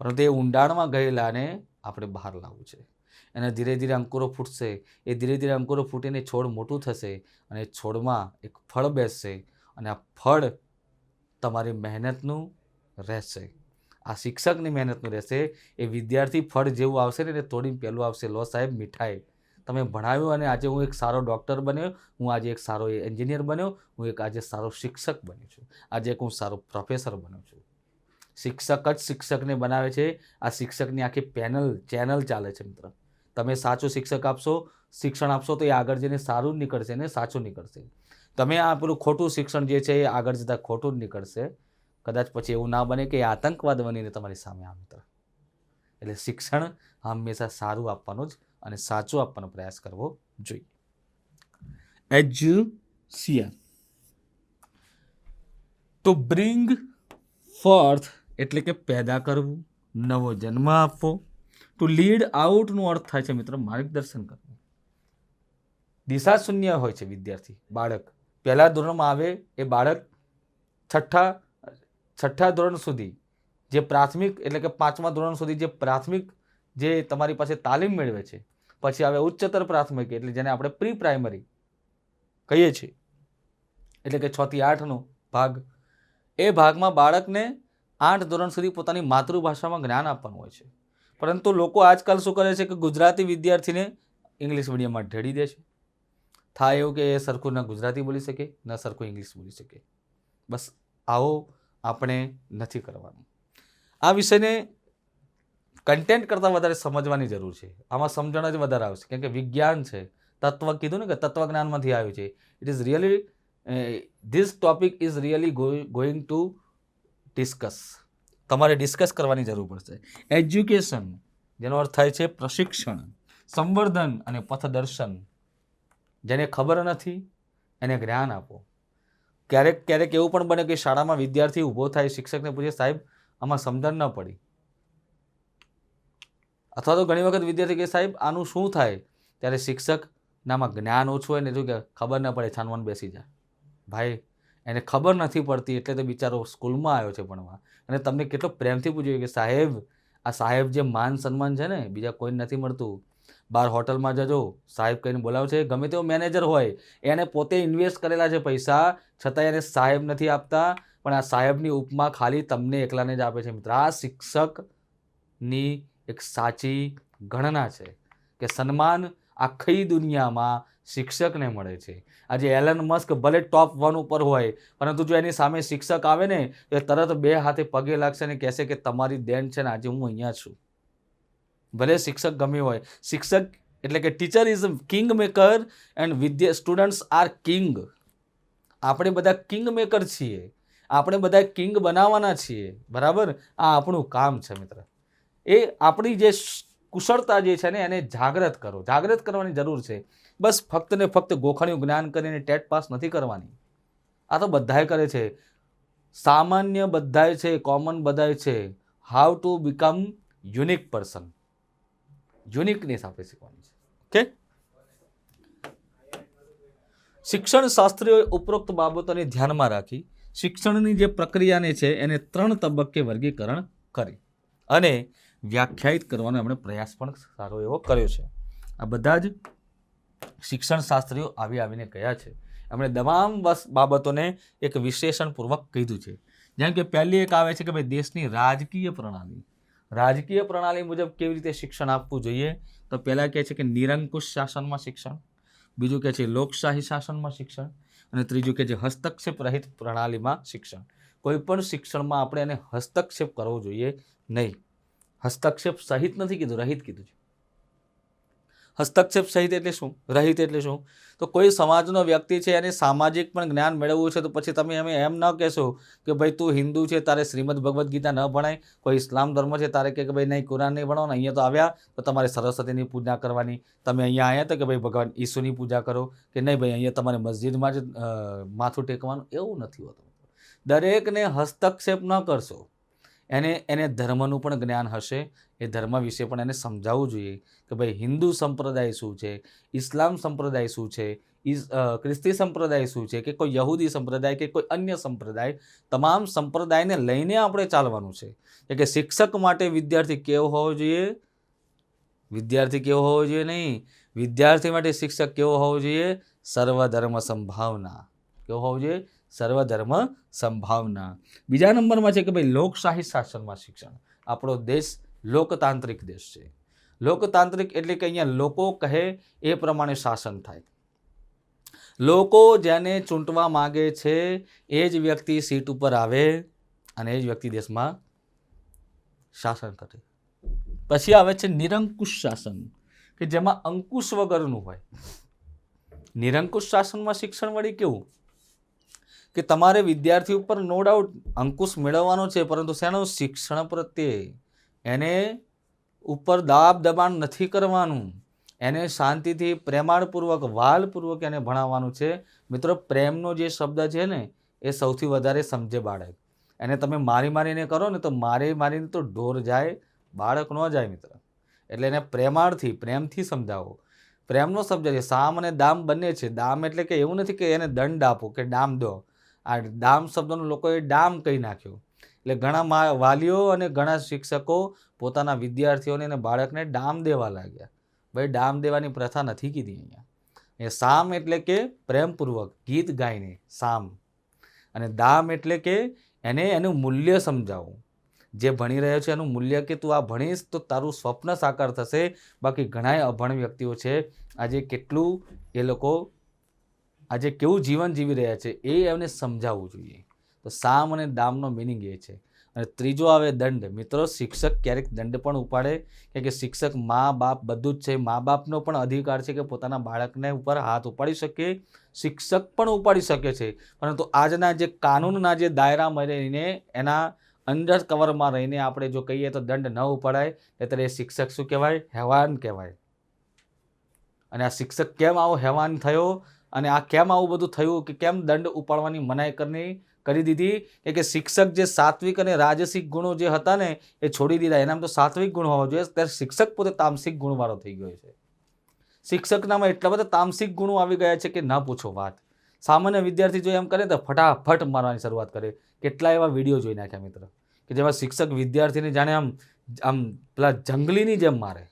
[SPEAKER 1] પરંતુ એ ઊંડાણમાં ગયેલાને આપણે બહાર લાવવું છે. એને ધીરે ધીરે અંકુરો ફૂટશે, એ ધીરે ધીરે અંકુરો ફૂટીને છોડ મોટું થશે, અને છોડમાં એક ફળ બેસશે, અને આ ફળ તમારી મહેનતનું રહેશે, આ શિક્ષકની મહેનતનું રહેશે. એ વિદ્યાર્થી ફળ જેવું આવશે ને, એને તોડીને પહેલું આવશે, લો સાહેબ મીઠાઈ, તમે ભણાવ્યું અને આજે હું એક સારો ડૉક્ટર બન્યો, હું આજે એક સારો એન્જિનિયર બન્યો, હું એક આજે સારો શિક્ષક બન્યો છું, આજે એક હું સારો પ્રોફેસર બન્યો છું. શિક્ષક જ શિક્ષકને બનાવે છે. આ શિક્ષકની આખી ચેનલ ચાલે છે મિત્ર. તમે સાચો શિક્ષક આપશો, શિક્ષણ આપશો, તો એ આગળ જઈને સારું જ નીકળશે ને સાચું નીકળશે. તમે આ પેલું ખોટું શિક્ષણ જે છે, એ આગળ જતાં ખોટું જ નીકળશે. કદાચ પછી એવું ના બને કે એ આતંકવાદ બનીને તમારી સામે આવે મિત્ર. એટલે શિક્ષણ હંમેશા સારું આપવાનું જ અને સાચું આપવાનો પ્રયાસ કરવો જોઈએ. એજ્યુસિયન ટુ બ્રિંગ ફોર્થ એટલે કે પેદા કરવું, નવો જન્મ આપવો. ટુ લીડ આઉટનો અર્થ થાય છે મિત્ર માર્ગદર્શન કરવું. દિશા શૂન્ય હોય છે વિદ્યાર્થી, બાળક પહેલા ધોરણમાં આવે, એ બાળક છઠ્ઠા ધોરણ સુધી જે પ્રાથમિક, એટલે કે 5મા ધોરણ સુધી જે પ્રાથમિક જે તમારી પાસે તાલીમ મેળવે છે, પછી આવે ઉચ્ચતર પ્રાથમિક, એટલે જેને આપણે પ્રી પ્રાઇમરી કહીએ છીએ, એટલે કે 6 થી 8નો ભાગ. એ ભાગમાં બાળકને 8 ધોરણ સુધી પોતાની માતૃભાષામાં જ્ઞાન આપવાનું હોય છે. પરંતુ લોકો આજકાલ શું કરે છે કે ગુજરાતી વિદ્યાર્થીને ઇંગ્લિશ મીડિયમમાં ઢેડી દે છે. થાય એવું કે એ સરખું ન ગુજરાતી બોલી શકે, ન સરખું ઇંગ્લિશ બોલી શકે. બસ આવો આપણે નથી કરવાનું. આ વિષયને કન્ટેન્ટ કરતાં વધારે સમજવાની જરૂર છે. આમાં સમજણ જ વધારે આવશે, કેમ કે વિજ્ઞાન છે, તત્વ કીધું ને કે તત્વજ્ઞાનમાંથી આવ્યું છે. It is really this topic is really going to discuss. તમારે ડિસ્કસ કરવાની જરૂર પડશે. એજ્યુકેશન જેનો અર્થ થાય છે પ્રશિક્ષણ, સંવર્ધન અને પથદર્શન. જેને ખબર નથી એને જ્ઞાન આપો. ક્યારેક એવું પણ બને કે શાળામાં વિદ્યાર્થી ઊભો થાય, શિક્ષકને પૂછે, સાહેબ આમાં સમજણ ન પડી. અથવા તો ઘણી વખત વિદ્યાર્થી કહે, સાહેબ આનું શું થાય? ત્યારે શિક્ષકનામાં જ્ઞાન ઓછું હોય ને, જો કે ખબર ન પડે, છાનવાન બેસી જાય. ભાઈ એને ખબર નથી પડતી, એટલે તો બિચારો સ્કૂલમાં આવ્યો છે ભણવા. અને તમને કેટલો પ્રેમથી પૂછ્યું કે સાહેબ, આ સાહેબ જે માન સન્માન છે ને, બીજા કોઈ નથી મળતું. બહાર હોટલમાં જજો, સાહેબ કહીને બોલાવશે, ગમે તેવો મેનેજર હોય, એને પોતે ઇન્વેસ્ટ કરેલા છે પૈસા, છતાં એને સાહેબ નથી આપતા. પણ આ સાહેબની ઉપમા ખાલી તમને એકલાને જ આપે છે મિત્ર. આ શિક્ષકની એક સાચી ગણના છે કે સન્માન આખી દુનિયામાં શિક્ષકને મળે છે. આજે એલન મસ્ક ભલે ટોપ 1 ઉપર હોય, પરંતુ જો એની સામે શિક્ષક આવે ને એ તરત 2 હાથે પગે લાગશે અને કહેશે કે તમારી દેન છે ને આજે હું અહીંયા છું. ભલે શિક્ષક ગમે હોય. શિક્ષક એટલે કે teacher is king maker and students are king. આપણે બધા કિંગ મેકર છીએ. આપણે બધા કિંગ બનાવવાના છીએ. બરાબર? આ આપણું કામ છે મિત્ર. એ આપણી જે કુશળતા જે છે ને એને જાગૃત કરો. જાગૃત કરવાની જરૂર છે. બસ ફક્ત ને ફક્ત ગોખણિયું જ્ઞાન કરીને ટેટ પાસ નથી કરવાની. આ તો બધાય કરે છે. સામાન્ય બધાય છે, કોમન બધાય છે. How to become unique person. Uniqueness આપણે શીખવાની છે. ઓકે. શિક્ષણ શાસ્ત્રીઓએ ઉપરોક્ત બાબતોને ધ્યાનમાં રાખી શિક્ષણની જે પ્રક્રિયાને છે એને 3 તબક્કે વર્ગીકરણ કરી અને વ્યાખ્યાયિત કરવાનો એમણે પ્રયાસ પણ સારો એવો કર્યો છે. આ બધા જ શિક્ષણ શાસ્ત્રીઓ આવીને કહ્યા છે. એમણે તમામ બાબતોને એક વિશ્લેષણપૂર્વક કીધું છે. જેમ કે પહેલી એક આવે છે કે ભાઈ દેશની રાજકીય પ્રણાલી. રાજકીય પ્રણાલી મુજબ કેવી રીતે શિક્ષણ આપવું જોઈએ? તો પહેલાં કહે છે કે નિરંકુશ શાસનમાં શિક્ષણ, બીજું કહે છે લોકશાહી શાસનમાં શિક્ષણ, અને ત્રીજું કે જે હસ્તક્ષેપ રહિત પ્રણાલીમાં શિક્ષણ. કોઈ પણ શિક્ષણમાં આપણે એને હસ્તક્ષેપ કરવો જોઈએ નહીં. હસ્તક્ષેપ સહિત નથી કીધું, રહિત કીધું છે. હસ્તક્ષેપ સહિત એટલે શું? રહિત એટલે શું? તો કોઈ સમાજનો વ્યક્તિ છે એને સામાજિક પણ જ્ઞાન મેળવવું છે તો પછી તમે એમ ન કહેશો કે ભાઈ તું હિન્દુ છે તારે શ્રીમદ ભગવદ્ ગીતા ન ભણાય, કોઈ ઇસ્લામ ધર્મ છે તારે કે ભાઈ નહીં કુરાન નહીં ભણાવો ને અહીંયા તો આવ્યા તો તમારે સરસ્વતીની પૂજા કરવાની, તમે અહીંયા આવ્યા તો કે ભાઈ ભગવાન ઈસુની પૂજા કરો, કે નહીં ભાઈ અહીંયા તમારે મસ્જિદમાં જ માથું ટેકવાનું, એવું નથી હોતું. દરેકને હસ્તક્ષેપ ન કરશો. એને ધર્મનું પણ જ્ઞાન હશે, એ ધર્મ વિશે પણ એને સમજાવવું જોઈએ કે ભાઈ હિન્દુ સંપ્રદાય શું છે, ઇસ્લામ સંપ્રદાય શું છે, ખ્રિસ્તી સંપ્રદાય શું છે, કે કોઈ યહૂદી સંપ્રદાય કે કોઈ અન્ય સંપ્રદાય, તમામ સંપ્રદાયને લઈને આપણે ચાલવાનું છે. કે શિક્ષક માટે વિદ્યાર્થી કેવો હોવો જોઈએ? વિદ્યાર્થી કેવો હોવો જોઈએ નહીં, વિદ્યાર્થી માટે શિક્ષક કેવો હોવો જોઈએ? સર્વધર્મ સંભાવના. કેવો હોવો જોઈએ? સર્વધર્મ સંભાવના. બીજા નંબરમાં છે કે ભાઈ લોકશાહી શાસનમાં શિક્ષણ. આપણો દેશ લોકતાંત્રિક દેશ છે. લોકતાંત્રિક એટલે કે અહીંયા લોકો કહે એ પ્રમાણે શાસન થાય. લોકો જેને ચૂંટવા માગે છે એ જ વ્યક્તિ સીટ ઉપર આવે અને એ જ વ્યક્તિ દેશમાં શાસન કરે. પછી આવે છે નિરંકુશ શાસન, કે જેમાં અંકુશ વગરનું હોય. નિરંકુશ શાસનમાં શિક્ષણ વળી કેવું? કે તમારે વિદ્યાર્થી ઉપર નો ડાઉટ અંકુશ મેળવવાનો છે, પરંતુ શેનો? શિક્ષણ પ્રત્યે. એને ઉપર દાબ દબાણ નથી કરવાનું. એને શાંતિથી પ્રેમાળપૂર્વક વાલપૂર્વક એને ભણાવવાનું છે. મિત્રો, પ્રેમનો જે શબ્દ છે ને એ સૌથી વધારે સમજે બાળક. એને તમે મારીને કરો ને તો મારીને તો ઢોર જાય, બાળક ન જાય મિત્ર. એટલે એને પ્રેમથી સમજાવો. પ્રેમનો શબ્દ છે. સામ અને દામ બંને છે. દામ એટલે કે એવું નથી કે એને દંડ આપો કે ડામ દો. આ ડામ શબ્દનો લોકોએ ડામ કહી નાખ્યો. એટલે ઘણા વાલીઓ અને ઘણા શિક્ષકો પોતાના વિદ્યાર્થીઓને અને બાળકને ડામ દેવા લાગ્યા. ભાઈ, ડામ દેવાની પ્રથા નથી કીધી અહીંયા. એ સામ એટલે કે પ્રેમપૂર્વક ગીત ગાઈને સામ, અને દામ એટલે કે એનું મૂલ્ય સમજાવવું. જે ભણી રહ્યો છે એનું મૂલ્ય, કે તું આ ભણીશ તો તારું સ્વપ્ન સાકાર થશે. બાકી ઘણા અભણ વ્યક્તિઓ છે આજે કેટલું એ લોકો આજે કેવું જીવન જીવી રહ્યા છે એ એમને સમજાવવું જોઈએ. તો સામ અને દામનો મિનિંગ એ છે. અને ત્રીજો આવે દંડ. મિત્રો, શિક્ષક ક્યારેક દંડ પણ ઉપાડે, કે શિક્ષક મા બાપ બધું જ છે. મા બાપનો પણ અધિકાર છે કે પોતાના બાળકને ઉપર હાથ ઉપાડી શકે. શિક્ષક પણ ઉપાડી શકે છે, પરંતુ આજના જે કાનૂનના જે દાયરામાં રહીને એના અંડર કવરમાં રહીને આપણે જો કહીએ તો દંડ ન ઉપાડાય, એટલે એ શિક્ષક શું કહેવાય? હેવાન કહેવાય. અને આ શિક્ષક કેમ આવો હેવાન થયો અને આ કેમ આવું બધું થયું, કે કેમ દંડ ઉપાડવાની મનાઈ કરી દીધી? કે શિક્ષક જે સાત્વિક અને રાજસિક ગુણો જે હતા ને એ છોડી દીધા. એનામાં તો સાત્વિક ગુણ હોવા જોઈએ, ત્યારે શિક્ષક પોતે તામસિક ગુણવાળો થઈ ગયો છે. શિક્ષકનામાં એટલા બધા તામસિક ગુણો આવી ગયા છે કે ન પૂછો વાત. સામાન્ય વિદ્યાર્થી જો એમ કરે તો ફટાફટ મારવાની શરૂઆત કરે. કેટલા એવા વિડીયો જોઈ નાખ્યા મિત્ર, કે જેમાં શિક્ષક વિદ્યાર્થીને જાણે આમ પેલા જંગલીની જેમ મારે.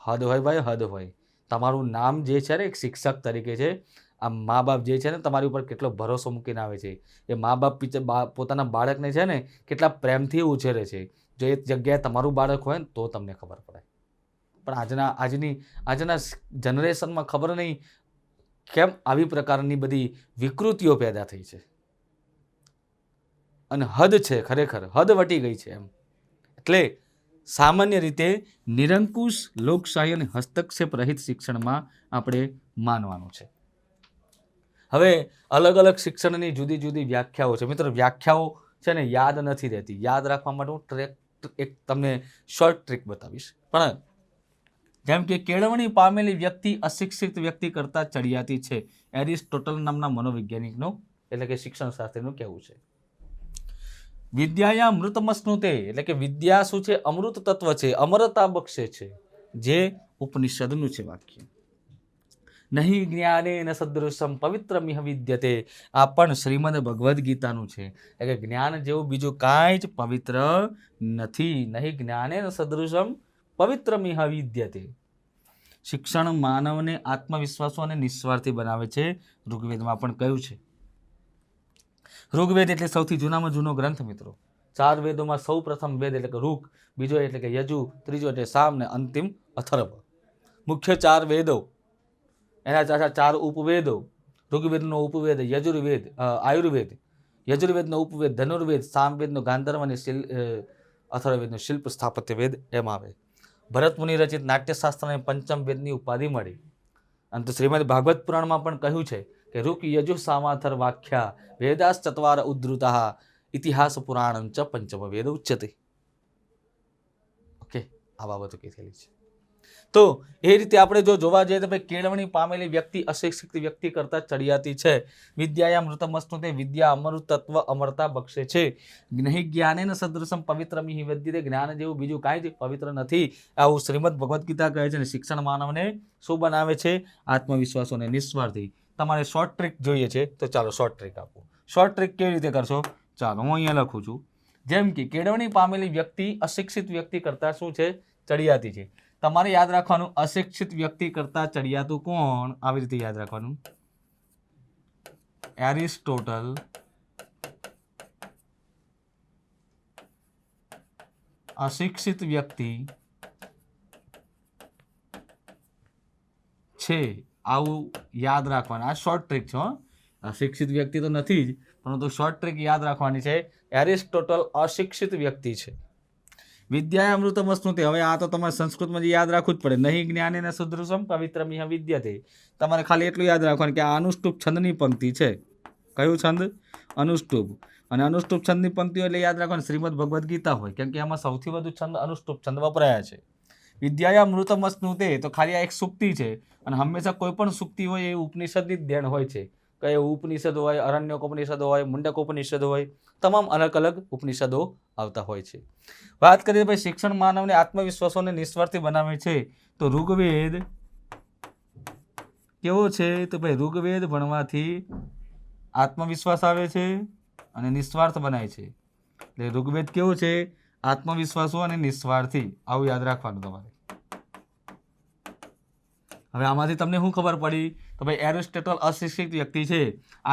[SPEAKER 1] હદ હોય ભાઈ, હદ હોય. તમારું નામ જે છે ને એક શિક્ષક તરીકે છે. આ મા બાપ જે છે ને તમારી ઉપર કેટલો ભરોસો મૂકીને આવે છે. એ મા બાપ પોતાના બાળકને છે ને કેટલા પ્રેમથી ઉછેરે છે. જો એ જગ્યાએ તમારું બાળક હોય ને તો તમને ખબર પડે. પણ આજના જનરેશનમાં ખબર નહીં, કેમ આવી પ્રકારની બધી વિકૃતિઓ પેદા થઈ છે અને હદ છે, ખરેખર હદ વટી ગઈ છે એમ. એટલે સામાન્ય રીતે નિરંકુશ લોકશાહી અને હસ્તક્ષેપ રહિત શિક્ષણમાં આપણે માનવાનું છે. હવે અલગ અલગ શિક્ષણની જુદી જુદી વ્યાખ્યાઓ છે. મિત્રો, વ્યાખ્યાઓ છે ને યાદ નથી રહેતી. યાદ રાખવા માટે હું એક તમને શોર્ટ ટ્રીક બતાવીશ. પણ જેમ કે કેળવણી પામેલી વ્યક્તિ અશિક્ષિત વ્યક્તિ કરતા ચડિયાતી છે, એરિસ્ટોટલ નામના મનોવૈજ્ઞાનિકનું એટલે કે શિક્ષણ શાસ્ત્રીનું કહેવું છે. વિદ્યાયા મૃતમસ્નુતે એટલે કે વિદ્યા શું છે? અમૃત તત્વ છે, અમરતા બક્ષે છે, જે ઉપનિષદનું છે વાક્ય. નહીં જ્ઞાને ન સદૃશમ પવિત્રમિહ વિદ્યતે, આ પણ શ્રીમદ ભગવદ્ ગીતાનું છે. એટલે કે જ્ઞાન જેવું બીજું કાંઈ જ પવિત્ર નથી. નહીં જ્ઞાને ન સદૃશમ પવિત્રમિહ વિદ્યતે. શિક્ષણ માનવને આત્મવિશ્વાસુ અને નિસ્વાર્થી બનાવે છે. ઋગ્વેદમાં પણ કહ્યું છે. ઋગ્વેદ એટલે સૌથી જૂનામાં જૂનો ગ્રંથ મિત્રો. 4 વેદોમાં સૌ પ્રથમ વેદ એટલે કે ઋગ, બીજો એટલે કે યજુ, ત્રીજો એટલે સામ ને અંતિમ અથર્વ. મુખ્ય 4 વેદો, એના 4 ઉપવેદો. ઋગ્વેદનો ઉપવેદ યજુર્વેદ, આયુર્વેદ. યજુર્વેદનો ઉપવેદ ધનુર્વેદ, સામવેદનો ગાંધર્વ અને અથર્વવેદનો શિલ્પ સ્થાપત્ય વેદ એમ આવે. ભરત મુનિ રચિત નાટ્યશાસ્ત્રને પંચમ વેદની ઉપાધિ મળી. અને તો શ્રીમદ ભાગવત પુરાણમાં પણ કહ્યું છે કે ઋક યજુ સામાથર વાખ્યા વેદાસ ચત્વાર ઉદ્ધૃતા ઇતિહાસ પુરાણમ ચ પંચમ વેદ ઉચ્યતે. ઓકે, આ બાબતો કહેલી છે. તો એ રીતે આપણે જો જોવા જઈએ તો ભાઈ કેળવણી પામેલી વ્યક્તિ અશિક્ષિત વ્યક્તિ કરતા ચડિયાતી છે. વિદ્યાયા મૃતમસ્નુતે, વિદ્યા અમૃત તત્વ અમરતા બક્ષે છે. નહીં જ્ઞાનેન સદૃશમ પવિત્રમિહ વિદ્યતે, જ્ઞાન જેવું બીજું કાંઈ જ પવિત્ર નથી. આવું શ્રીમદ ભગવદ્ ગીતા કહે છે. અને શિક્ષણ માનવને શું બનાવે છે? આત્મવિશ્વાસુ અને નિસ્વાર્થી. તમારે શોર્ટ ટ્રીક જોઈએ છે તો ચાલો શોર્ટ ટ્રીક આપો. શોર્ટ ટ્રીક કેવી રીતે કરશો? ચાલો હું અહીંયા લખું છું. જેમ કે કેળવણી પામેલી વ્યક્તિ અશિક્ષિત વ્યક્તિ કરતા શું છે? ચડિયાતી છે. તમારે યાદ રાખવાનું, અશિક્ષિત વ્યક્તિ કરતા ચડિયાતું કોણ? આવી રીતે યાદ રાખવાનું. એરિસ્ટોટલ અશિક્ષિત વ્યક્તિ છે, આવું યાદ રાખવાનું. આ શોર્ટ ટ્રીક છે. અશિક્ષિત વ્યક્તિ તો નથી જ, પરંતુ શોર્ટ ટ્રીક યાદ રાખવાની છે. એરિસ્ટોટલ અશિક્ષિત વ્યક્તિ છે. વિદ્યા અમૃતમસ્નુતે, હવે આ તો તમારે સંસ્કૃતમાં યાદ રાખવું જ પડે. નહીં જ્ઞાનેન સદૃશમ પવિત્રમિહ વિદ્યતે. તમારે ખાલી એટલું યાદ રાખવાનું કે આ અનુષ્ટુપ છંદની પંક્તિ છે. કયું છંદ? અનુષ્ટુપ. અને અનુષ્ટુપ છંદની પંક્તિઓ એટલે યાદ રાખવાનું શ્રીમદ ભગવદ્ ગીતા હોય, કેમ કે એમાં સૌથી વધુ છંદ અનુષ્ટુપ છંદ વપરાયા છે. વિદ્યા અમૃતમસ્નુતે તો ખાલી આ એક સુક્તિ છે. અને હંમેશા કોઈ પણ સુક્તિ હોય એ ઉપનિષદની જ દેણ હોય છે. કઈ ઉપનિષદ હોય, અરણ્યકોપનિષદ હોય, મુંડકોપનિષદ હોય, તમામ અલગ અલગ ઉપનિષદો આવતા હોય છે. વાત કરીએ ભાઈ શિક્ષણ માનવને આત્મવિશ્વાસુ અને નિસ્વાર્થી બનાવે છે. તો ઋગ્વેદ કેવો છે? તો ભાઈ ઋગ્વેદ ભણવાથી આત્મવિશ્વાસ આવે છે અને નિસ્વાર્થ બનાય છે. એટલે ઋગ્વેદ કેવું છે? આત્મવિશ્વાસુ અને નિસ્વાર્થી. આવું યાદ રાખવાનું તમારે. હવે આમાંથી તમને શું ખબર પડી? તો ભાઈ એરિસ્ટોટલ અશિક્ષિત વ્યક્તિ છે.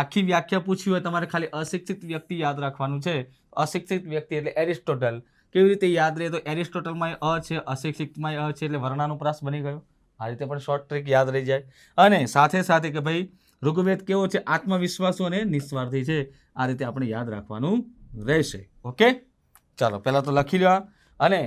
[SPEAKER 1] આખી વ્યાખ્યા પૂછી હોય તમારે ખાલી અશિક્ષિત વ્યક્તિ યાદ રાખવાનું છે. અશિક્ષિત વ્યક્તિ એટલે એરિસ્ટોટલ. કેવી રીતે યાદ રહે? તો એરિસ્ટોટલમાં અ છે, અશિક્ષિતમાં અ છે, એટલે વર્ણાનુપ્રાસ બની ગયો. આ રીતે પણ શોર્ટ ટ્રીક યાદ રહી જાય. અને સાથે સાથે કે ભાઈ ઋગ્વેદ કેવો છે? આત્મવિશ્વાસુ અને નિસ્વાર્થી છે. આ રીતે આપણે યાદ રાખવાનું રહેશે. ઓકે, ચાલો પહેલાં તો લખી લેવા અને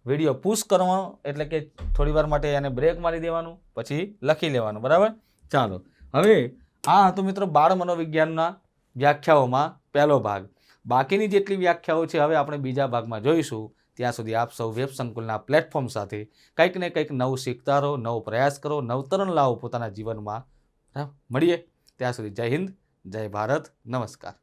[SPEAKER 1] વિડીયો પુશ કરવાનો, એટલે કે થોડી વાર માટે એને બ્રેક મારી દેવાનું, પછી લખી લેવાનું. બરાબર? ચાલો, હવે આ હતો મિત્રો બાળ મનોવિજ્ઞાનના વ્યાખ્યાઓમાં પહેલો ભાગ. બાકીની જેટલી વ્યાખ્યાઓ છે હવે આપણે બીજા ભાગમાં જોઈશું. ત્યાં સુધી આપ સૌ વેબ સંકુલના પ્લેટફોર્મ સાથે કંઈક ને કંઈક નવું શીખતા રહો, નવો પ્રયાસ કરો, નવતરણ લાવો પોતાના જીવનમાં. મળીએ ત્યાં સુધી જય હિન્દ, જય ભારત, નમસ્કાર.